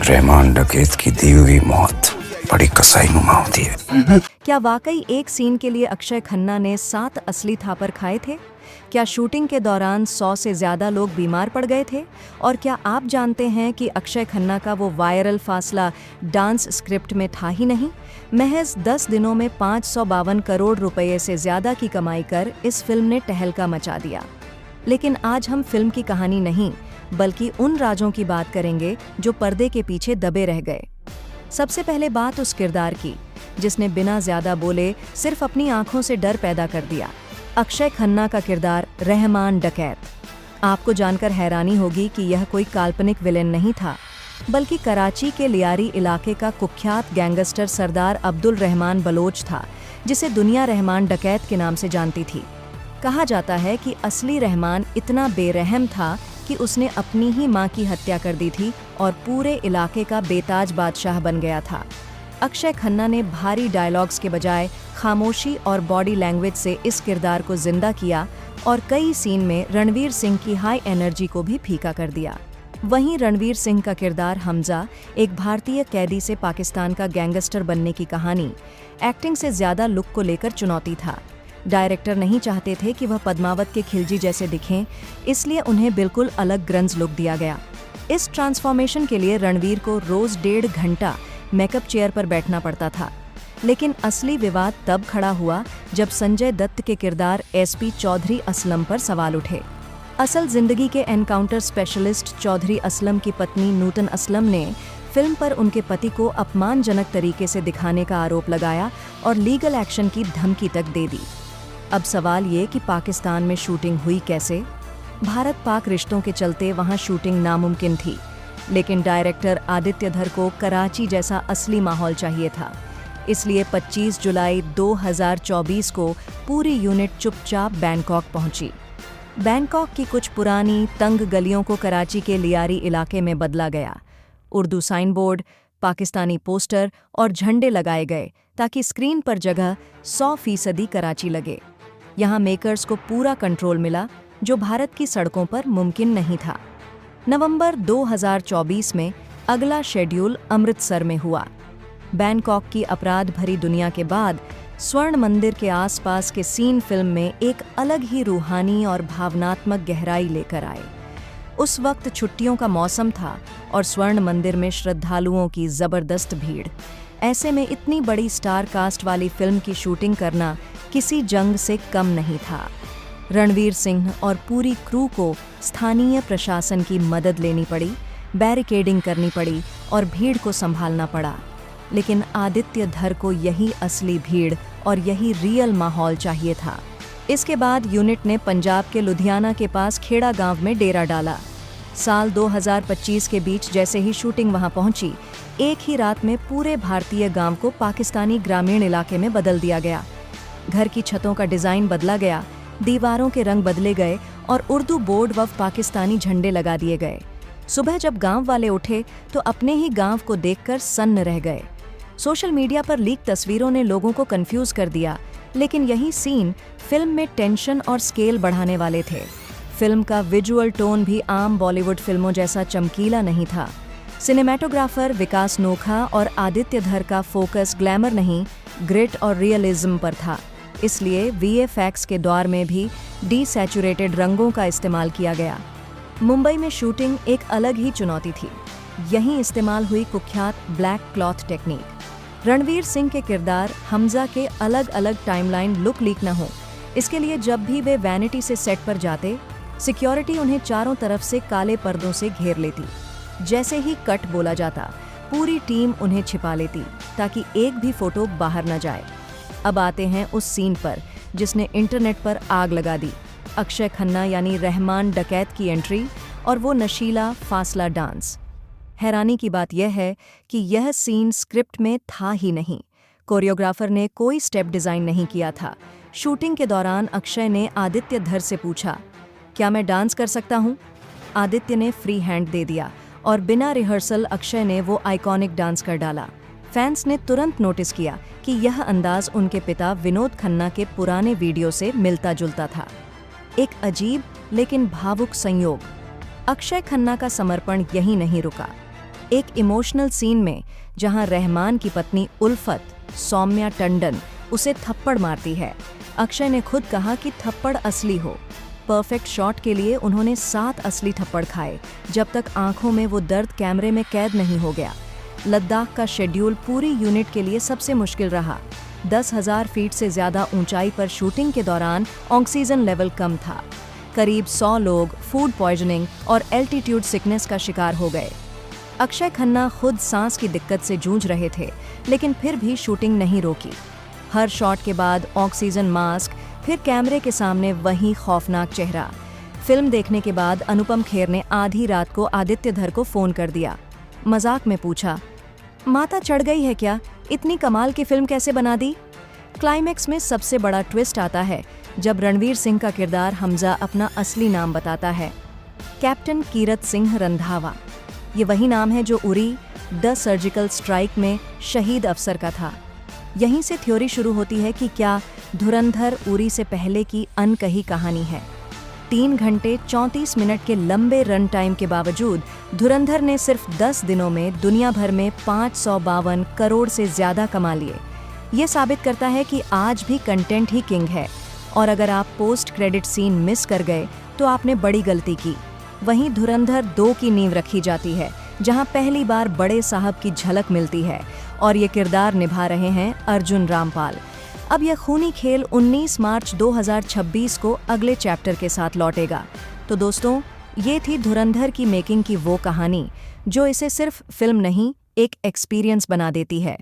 रहमान डकैत की दी हुई मौत बड़ी कसाईनुमा होती है। क्या वाकई एक सीन के लिए अक्षय खन्ना ने 7 असली थापर खाए थे? क्या शूटिंग के दौरान 100 से ज्यादा लोग बीमार पड़ गए थे? और क्या आप जानते हैं कि अक्षय खन्ना का वो वायरल फासला डांस स्क्रिप्ट में था ही नहीं? महज 10 दिनों में 552 करोड़ रुपए से ज्यादा की कमाई कर इस फिल्म ने तहलका मचा दिया। लेकिन आज हम फिल्म की कहानी नहीं, बल्कि उन राजों की बात करेंगे जो पर्दे के पीछे दबे रह गए। सबसे पहले बात उस किरदार की जिसने बिना ज्यादा बोले सिर्फ अपनी आंखों से डर पैदा कर दिया। अक्षय खन्ना का किरदार रहमान डकैत। आपको जानकर हैरानी होगी कि यह कोई काल्पनिक विलेन नहीं था, बल्कि कराची के लियारी इलाके का कुख्यात गैंगस्टर सरदार अब्दुल रहमान बलोच था, जिसे दुनिया रहमान डकैत के नाम से जानती थी। कहा जाता है कि असली रहमान इतना बेरहम था कि उसने अपनी ही मां की हत्या कर दी थी और पूरे इलाके का बेताज बादशाह बन गया था। अक्षय खन्ना ने भारी डायलॉग्स के बजाय खामोशी और बॉडी लैंग्वेज से इस किरदार को जिंदा किया और कई सीन में रणवीर सिंह की हाई एनर्जी को भी फीका कर दिया। वहीं रणवीर सिंह का किरदार हमजा, एक भारतीय कैदी से पाकिस्तान का गैंगस्टर बनने की कहानी, एक्टिंग से ज्यादा लुक को लेकर चुनौती था। डायरेक्टर नहीं चाहते थे कि वह पद्मावत के खिलजी जैसे दिखें, इसलिए उन्हें बिल्कुल अलग ग्रंज लुक दिया गया। इस ट्रांसफॉर्मेशन के लिए रणवीर को रोज 1.5 घंटा मेकअप चेयर पर बैठना पड़ता था। लेकिन असली विवाद तब खड़ा हुआ जब संजय दत्त के किरदार एसपी चौधरी असलम पर सवाल उठे। असल जिंदगी के एनकाउंटर स्पेशलिस्ट चौधरी असलम की पत्नी नूतन असलम ने फिल्म पर उनके पति को अपमानजनक तरीके से दिखाने का आरोप लगाया और लीगल एक्शन की धमकी तक दे दी। अब सवाल ये कि पाकिस्तान में शूटिंग हुई कैसे? भारत पाक रिश्तों के चलते वहां शूटिंग नामुमकिन थी, लेकिन डायरेक्टर आदित्य धर को कराची जैसा असली माहौल चाहिए था। इसलिए 25 जुलाई 2024 को पूरी यूनिट चुपचाप बैंकॉक पहुंची। बैंकॉक की कुछ पुरानी तंग गलियों को कराची के लियारी इलाके में बदला गया। Urdu sign board, Pakistani poster और झंडे लगाए गए ताकि स्क्रीन पर जगह 100% कराची लगे। यहाँ मेकर्स को पूरा कंट्रोल मिला, जो भारत की सड़कों पर मुमकिन नहीं था। नवंबर 2024 में अगला शेड्यूल अमृतसर में हुआ। बैंकॉक की अपराध भरी दुनिया के बाद स्वर्ण मंदिर के आसपास के सीन फिल्म में एक अलग ही रूहानी और भावनात्मक गहराई लेकर आए। उस वक्त छुट्टियों का मौसम था और स्वर्ण मंदिर में श्रद्धालुओं की जबरदस्त भीड़। ऐसे में इतनी बड़ी स्टार कास्ट वाली फिल्म की शूटिंग करना किसी जंग से कम नहीं था। रणवीर सिंह और पूरी क्रू को स्थानीय प्रशासन की मदद लेनी पड़ी, बैरिकेडिंग करनी पड़ी और भीड़ को संभालना पड़ा। लेकिन आदित्य धर को यही असली भीड़ और यही रियल माहौल चाहिए था। इसके बाद यूनिट ने पंजाब के लुधियाना के पास खेड़ा गांव में डेरा डाला। साल 2025 के बीच जैसे ही शूटिंग वहां पहुंची, एक ही रात में पूरे भारतीय गांव को पाकिस्तानी ग्रामीण इलाके में बदल दिया गया। घर की छतों का डिजाइन बदला गया, दीवारों के रंग बदले गए और उर्दू बोर्ड व पाकिस्तानी झंडे लगा दिए गए। सुबह जब गांव वाले उठे तो अपने ही गांव को देखकर सन्न रह गए। सोशल मीडिया पर लीक तस्वीरों ने लोगों को कंफ्यूज कर दिया, लेकिन यही सीन फिल्म में टेंशन और स्केल बढ़ाने वाले थे। फिल्म का विजुअल टोन भी आम बॉलीवुड फिल्मों जैसा चमकीला नहीं था। सिनेमैटोग्राफर विकास नोखा और आदित्य धर का फोकस ग्लैमर नहीं, ग्रिट और रियलिज्म पर था। इसलिए वीएफएक्स के दौर में भी डीसैचुरेटेड रंगों का इस्तेमाल किया गया। मुंबई में शूटिंग एक अलग ही चुनौती थी। यहीं इस्तेमाल हुई कुख्यात black cloth technique. Ranveer Singh के किरदार हमजा के अलग अलग टाइमलाइन लुक लीक न हो, इसके लिए जब भी वे वैनिटी से सेट पर जाते, सिक्योरिटी उन्हें चारों तरफ से काले पर्दों से घेर लेती। जैसे ही कट बोला जाता, पूरी टीम उन्हें छिपा लेती ताकि एक भी फोटो बाहर न जाए। अब आते हैं उस सीन पर जिसने इंटरनेट पर आग लगा दी। अक्षय खन्ना यानी रहमान डकैत की एंट्री और वो नशीला फासला डांस। हैरानी की बात यह है कि यह सीन स्क्रिप्ट में था ही नहीं। कोरियोग्राफर ने कोई स्टेप डिजाइन नहीं किया था। शूटिंग के दौरान अक्षय ने आदित्य धर से पूछा, क्या मैं डांस कर सकता हूँ? आदित्य ने फ्री हैंड दे दिया और बिना रिहर्सल अक्षय ने वो आइकॉनिक डांस कर डाला। फैंस ने तुरंत नोटिस किया कि यह अंदाज उनके पिता विनोद खन्ना के पुराने वीडियो से मिलता जुलता था। एक अजीब लेकिन भावुक संयोग। अक्षय खन्ना का समर्पण यहीं नहीं रुका। एक इमोशनल सीन में जहां रहमान की पत्नी उल्फत सौम्या टंडन उसे थप्पड़ मारती है, अक्षय ने खुद कहा कि थप्पड़ असली हो। परफेक्ट शॉट के लिए उन्होंने 7 असली थप्पड़ खाए, जब तक आंखों में वो दर्द कैमरे में कैद नहीं हो गया। लद्दाख का शेड्यूल पूरी यूनिट के लिए सबसे मुश्किल रहा। 10,000 फीट से ज़्यादा ऊंचाई पर शूटिंग के दौरान ऑक्सीजन लेवल कम था। करीब 100 लोग फूड पॉइजनिंग और एल्टीट्यूड सिकनेस का शिकार हो गए। अक्षय खन्ना खुद सांस की दिक्कत से जूझ रहे थे, लेकिन फिर भी शूटिंग नहीं रोकी। हर शॉट के बाद ऑक्सीजन मास्क, फिर कैमरे के सामने वही खौफनाक चेहरा। फिल्म देखने के बाद अनुपम खेर ने आधी रात को आदित्य धर को फ़ोन कर दिया। मजाक में पूछा, माता चढ़ गई है क्या? इतनी कमाल की फिल्म कैसे बना दी? क्लाइमैक्स में सबसे बड़ा ट्विस्ट आता है जब रणवीर सिंह का किरदार हमजा अपना असली नाम बताता है, कैप्टन कीरत सिंह रंधावा। ये वही नाम है जो उरी द सर्जिकल स्ट्राइक में शहीद अफसर का था। यहीं से थ्योरी शुरू होती है कि क्या धुरंधर उरी से पहले की अनकही कहानी है। 3 घंटे 34 मिनट के लंबे रन टाइम के बावजूद धुरंधर ने सिर्फ 10 दिनों में दुनिया भर में 552 करोड़ से ज़्यादा कमा लिए। ये साबित करता है कि आज भी कंटेंट ही किंग है, और अगर आप पोस्ट क्रेडिट सीन मिस कर गए तो आपने बड़ी गलती की। वहीं धुरंधर 2 की नींव रखी जाती है, जहां पहली बार बड़े साहब की झलक मिलती है, और ये किरदार निभा रहे हैं अर्जुन रामपाल। अब यह खूनी खेल 19 मार्च 2026 को अगले चैप्टर के साथ लौटेगा। तो दोस्तों, ये थी धुरंधर की मेकिंग की वो कहानी जो इसे सिर्फ फिल्म नहीं, एक एक्सपीरियंस बना देती है।